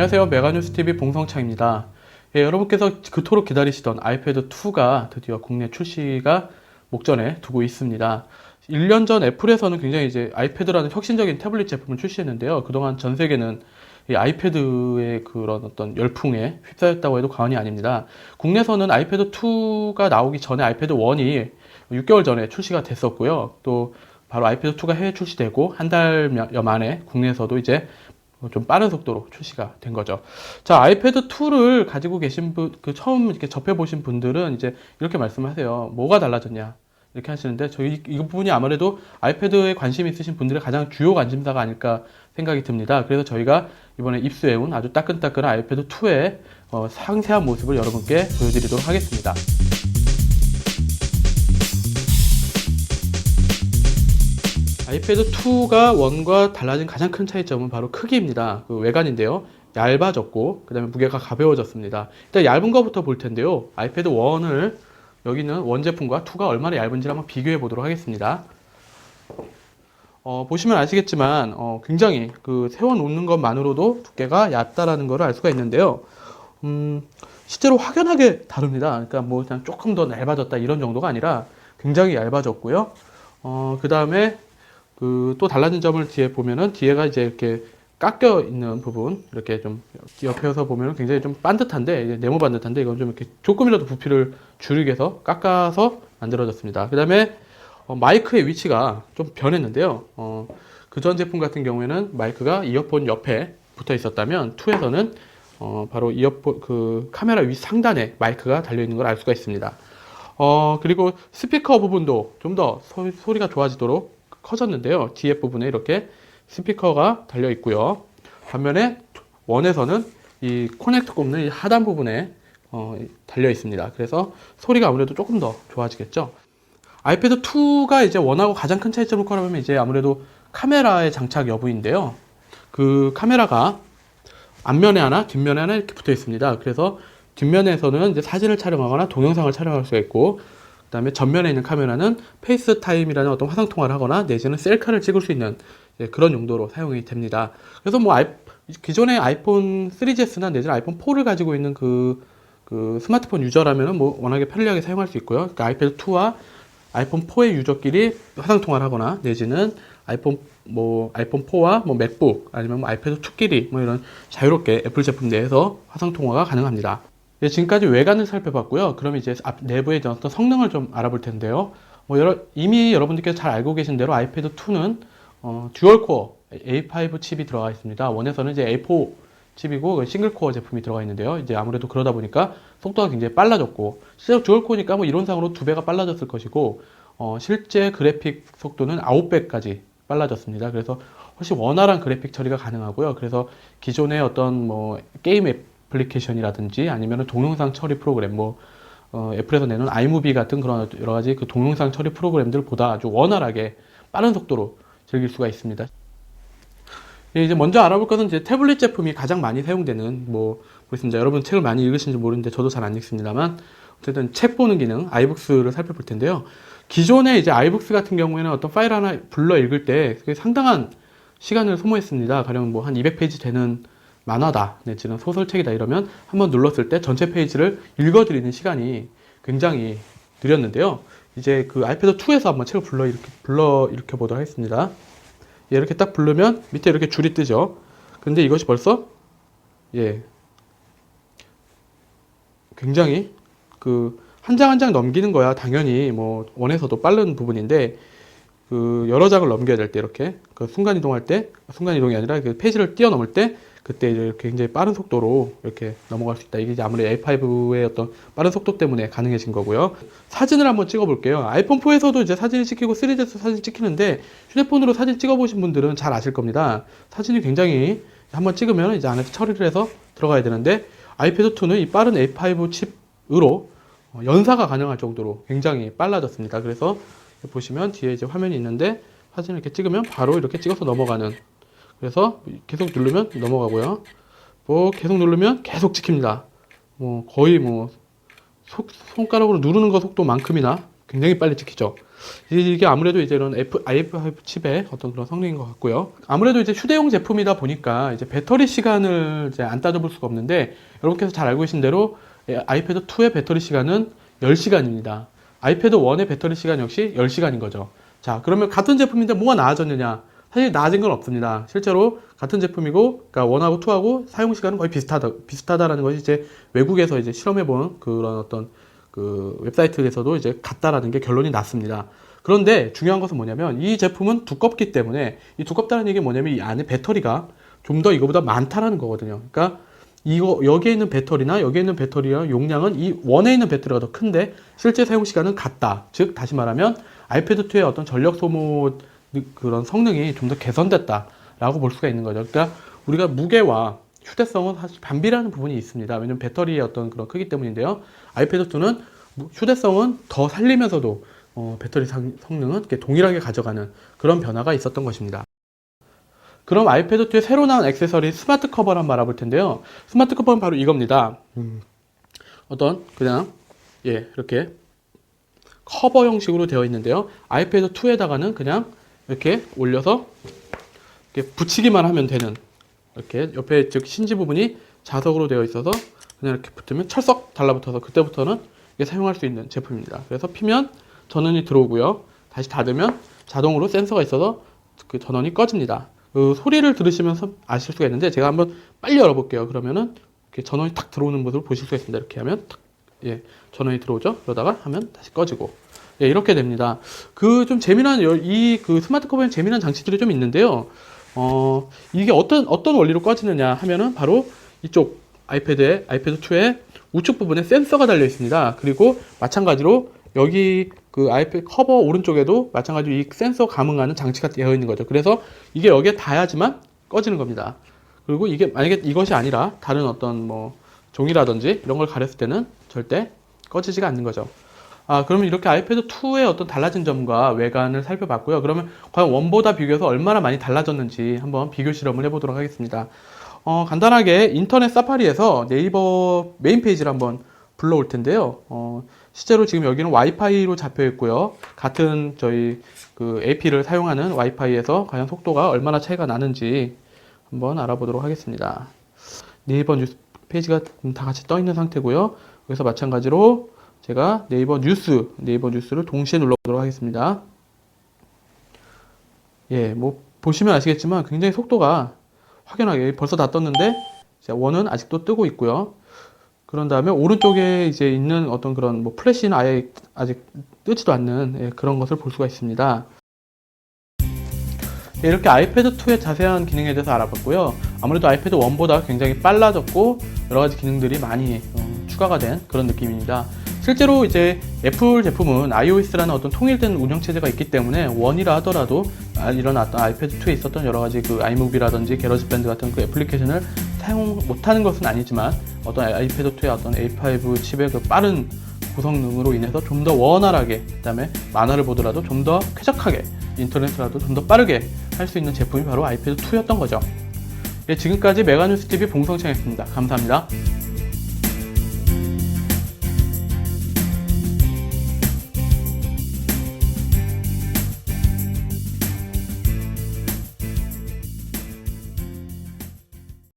안녕하세요. 메가뉴스TV 봉성창입니다. 여러분께서 그토록 기다리시던 아이패드 2가 드디어 국내 출시가 목전에 두고 있습니다. 1년 전 애플에서는 굉장히 이제 아이패드라는 혁신적인 태블릿 제품을 출시했는데요. 그동안 전 세계는 이 아이패드의 그런 어떤 열풍에 휩싸였다고 해도 과언이 아닙니다. 국내에서는 아이패드 2가 나오기 전에 아이패드 1이 6개월 전에 출시가 됐었고요. 또 바로 아이패드 2가 해외 출시되고 한 달여 만에 국내에서도 이제 좀 빠른 속도로 출시가 된 거죠. 자, 아이패드 2를 가지고 계신 분, 처음 이렇게 접해보신 분들은 이제 이렇게 말씀하세요. 뭐가 달라졌냐? 이렇게 하시는데, 이 부분이 아무래도 아이패드에 관심 있으신 분들의 가장 주요 관심사가 아닐까 생각이 듭니다. 그래서 저희가 이번에 입수해온 아주 따끈따끈한 아이패드 2의 상세한 모습을 여러분께 보여드리도록 하겠습니다. 아이패드 2가 1과 달라진 가장 큰 차이점은 바로 크기입니다. 그 외관인데요. 얇아졌고, 그 다음에 무게가 가벼워졌습니다. 일단 얇은 거부터 볼 텐데요. 아이패드 1을 여기는 원 제품과 2가 얼마나 얇은지를 한번 비교해 보도록 하겠습니다. 보시면 아시겠지만 굉장히 그 세워놓는 것만으로도 두께가 얇다라는 것을 알 수가 있는데요. 실제로 확연하게 다릅니다. 그러니까 뭐 그냥 조금 더 얇아졌다 이런 정도가 아니라 굉장히 얇아졌고요. 그 다음에 또 달라진 점을 뒤에 보면은 뒤에가 이제 이렇게 깎여 있는 부분 이렇게 좀 옆에서 보면은 굉장히 좀 반듯한데 네모 반듯한데 이건 좀 이렇게 조금이라도 부피를 줄이기 위해서 깎아서 만들어졌습니다. 그 다음에 마이크의 위치가 좀 변했는데요. 그 전 제품 같은 경우에는 마이크가 이어폰 옆에 붙어 있었다면 2에서는 바로 이어폰 그 카메라 위 상단에 마이크가 달려 있는 걸 알 수가 있습니다. 그리고 스피커 부분도 좀 더 소리가 좋아지도록 커졌는데요. 뒤에 부분에 이렇게 스피커가 달려 있고요. 반면에 원에서는 이 커넥터 꼽는 이 하단 부분에 달려 있습니다. 그래서 소리가 아무래도 조금 더 좋아지겠죠. 아이패드 2가 이제 원하고 가장 큰 차이점을 꼽으면 이제 아무래도 카메라의 장착 여부인데요. 그 카메라가 앞면에 하나, 뒷면에 하나 이렇게 붙어 있습니다. 그래서 뒷면에서는 이제 사진을 촬영하거나 동영상을 촬영할 수가 있고, 그 다음에 전면에 있는 카메라는 페이스타임이라는 어떤 화상통화를 하거나 내지는 셀카를 찍을 수 있는 그런 용도로 사용이 됩니다. 그래서 뭐 기존의 아이폰 3GS나 내지는 아이폰 4를 가지고 있는 그 스마트폰 유저라면은 뭐 워낙에 편리하게 사용할 수 있고요. 그러니까 아이패드 2와 아이폰 4의 유저끼리 화상통화를 하거나 내지는 아이폰 4와 뭐 맥북 아니면 뭐 아이패드 2끼리 뭐 이런 자유롭게 애플 제품 내에서 화상통화가 가능합니다. 지금까지 외관을 살펴봤고요. 그럼 이제 내부의 어떤 성능을 좀 알아볼 텐데요. 이미 여러분들께서 잘 알고 계신 대로 아이패드 2는 듀얼코어 A5 칩이 들어가 있습니다. 원에서는 이제 A4 칩이고 싱글코어 제품이 들어가 있는데요. 이제 아무래도 그러다 보니까 속도가 굉장히 빨라졌고, 실제로 듀얼코어니까 뭐 이론상으로 2배가 빨라졌을 것이고, 실제 그래픽 속도는 9배까지 빨라졌습니다. 그래서 훨씬 원활한 그래픽 처리가 가능하고요. 그래서 기존의 어떤 뭐 게임 애플리케이션이라든지 아니면 동영상 처리 프로그램 애플에서 내는 아이무비 같은 그런 여러 가지 그 동영상 처리 프로그램들보다 아주 원활하게 빠른 속도로 즐길 수가 있습니다. 이제 먼저 알아볼 것은 이제 태블릿 제품이 가장 많이 사용되는 보겠습니다. 여러분 책을 많이 읽으시는지 모르는데 저도 잘 안 읽습니다만 어쨌든 책 보는 기능 아이북스를 살펴볼 텐데요. 기존에 이제 아이북스 같은 경우에는 어떤 파일 하나 불러 읽을 때 상당한 시간을 소모했습니다. 가령 뭐 한 200페이지 되는 만화다 내지는 소설책이다 이러면 한번 눌렀을 때 전체 페이지를 읽어드리는 시간이 굉장히 느렸는데요. 이제 그 아이패드 2에서 한번 책을 불러 읽혀 보도록 하겠습니다. 이렇게 딱 부르면 밑에 이렇게 줄이 뜨죠. 근데 이것이 벌써 굉장히 한 장 한 장 넘기는 거야 당연히 뭐 원에서도 빠른 부분인데 여러 장을 넘겨야 될 때 이렇게 순간 이동이 아니라 그 페이지를 뛰어넘을 때 그때 이렇게 굉장히 빠른 속도로 이렇게 넘어갈 수 있다. 이게 아무래도 A5의 어떤 빠른 속도 때문에 가능해진 거고요. 사진을 한번 찍어 볼게요. 아이폰 4에서도 이제 사진을 찍히고 3GS 사진 찍히는데 휴대폰으로 사진 찍어 보신 분들은 잘 아실 겁니다. 사진이 굉장히 한번 찍으면 이제 안에서 처리를 해서 들어가야 되는데 아이패드 2는 이 빠른 A5 칩으로 연사가 가능할 정도로 굉장히 빨라졌습니다. 그래서 보시면 뒤에 이제 화면이 있는데 사진을 이렇게 찍으면 바로 이렇게 찍어서 넘어가는, 그래서 계속 누르면 넘어가고요. 계속 누르면 계속 찍힙니다. 거의 손가락으로 누르는 거 속도만큼이나 굉장히 빨리 찍히죠. 이게 아무래도 이제 이런 i5 칩의 어떤 그런 성능인 것 같고요. 아무래도 이제 휴대용 제품이다 보니까 이제 배터리 시간을 이제 안 따져볼 수가 없는데, 여러분께서 잘 알고 계신 대로 아이패드 2의 배터리 시간은 10시간입니다. 아이패드 1의 배터리 시간 역시 10시간인 거죠. 자, 그러면 같은 제품인데 뭐가 나아졌느냐? 사실 나아진 건 없습니다. 실제로 같은 제품이고, 그러니까 1하고 2하고 사용 시간은 거의 비슷하다라는 것이 이제 외국에서 이제 실험해본 그런 어떤 그 웹사이트에서도 이제 같다라는 게 결론이 났습니다. 그런데 중요한 것은 뭐냐면, 이 제품은 두껍기 때문에, 이 두껍다는 얘기는 뭐냐면 이 안에 배터리가 좀 더 이거보다 많다라는 거거든요. 그러니까 여기에 있는 배터리나 여기에 있는 배터리와 용량은 이 원에 있는 배터리가 더 큰데 실제 사용 시간은 같다. 즉 다시 말하면 아이패드 2의 어떤 전력 소모 그런 성능이 좀 더 개선됐다라고 볼 수가 있는 거죠. 그러니까 우리가 무게와 휴대성은 사실 반비라는 부분이 있습니다. 왜냐면 배터리의 어떤 그런 크기 때문인데요. 아이패드 2는 휴대성은 더 살리면서도 배터리 성능은 이렇게 동일하게 가져가는 그런 변화가 있었던 것입니다. 그럼 아이패드 2의 새로 나온 액세서리 스마트 커버를 한번 알아볼 텐데요. 스마트 커버는 바로 이겁니다. 어떤 그냥 이렇게 커버 형식으로 되어 있는데요. 아이패드 2에다가는 그냥 이렇게 올려서 이렇게 붙이기만 하면 되는, 이렇게 옆에 즉 힌지 부분이 자석으로 되어 있어서 그냥 이렇게 붙으면 철썩 달라붙어서 그때부터는 이게 사용할 수 있는 제품입니다. 그래서 피면 전원이 들어오고요. 다시 닫으면 자동으로 센서가 있어서 그 전원이 꺼집니다. 그 소리를 들으시면서 아실 수가 있는데 제가 한번 빨리 열어볼게요. 그러면은 이렇게 전원이 탁 들어오는 모습을 보실 수가 있습니다. 이렇게 하면 탁, 전원이 들어오죠. 그러다가 하면 다시 꺼지고, 이렇게 됩니다. 그 좀 재미난 그 스마트 커버에 재미난 장치들이 좀 있는데요. 이게 어떤 원리로 꺼지느냐 하면은 바로 이쪽 아이패드 2의 우측 부분에 센서가 달려 있습니다. 그리고 마찬가지로 여기 그 아이패드 커버 오른쪽에도 마찬가지로 이 센서 감응하는 장치가 되어 있는 거죠. 그래서 이게 여기에 닿아야지만 꺼지는 겁니다. 그리고 이게 만약에 이것이 아니라 다른 어떤 뭐 종이라든지 이런 걸 가렸을 때는 절대 꺼지지가 않는 거죠. 그러면 이렇게 아이패드 2의 어떤 달라진 점과 외관을 살펴봤고요. 그러면 과연 원보다 비교해서 얼마나 많이 달라졌는지 한번 비교 실험을 해보도록 하겠습니다. 간단하게 인터넷 사파리에서 네이버 메인 페이지를 한번 불러올 텐데요. 실제로 지금 여기는 와이파이로 잡혀 있고요. 같은 저희 그 AP를 사용하는 와이파이에서 과연 속도가 얼마나 차이가 나는지 한번 알아보도록 하겠습니다. 네이버 뉴스 페이지가 다 같이 떠 있는 상태고요. 여기서 마찬가지로 제가 네이버 뉴스를 동시에 눌러보도록 하겠습니다. 뭐 보시면 아시겠지만 굉장히 속도가 확연하게 벌써 다 떴는데 원은 아직도 뜨고 있고요. 그런 다음에 오른쪽에 이제 있는 어떤 그런 뭐 플래시는 아예 아직 뜨지도 않는 그런 것을 볼 수가 있습니다. 이렇게 아이패드 2의 자세한 기능에 대해서 알아봤고요. 아무래도 아이패드 1보다 굉장히 빨라졌고 여러 가지 기능들이 많이 추가가 된 그런 느낌입니다. 실제로 이제 애플 제품은 iOS라는 어떤 통일된 운영체제가 있기 때문에 원이라 하더라도 이런 어떤 아이패드 2에 있었던 여러 가지 그 아이무비라든지 게러지밴드 같은 그 애플리케이션을 사용 못하는 것은 아니지만 어떤 아이패드 2의 어떤 A5 칩의 그 빠른 고성능으로 인해서 좀 더 원활하게, 그다음에 만화를 보더라도 좀 더 쾌적하게, 인터넷이라도 좀 더 빠르게 할 수 있는 제품이 바로 아이패드 2였던 거죠. 지금까지 메가뉴스TV 봉성창이었습니다. 감사합니다.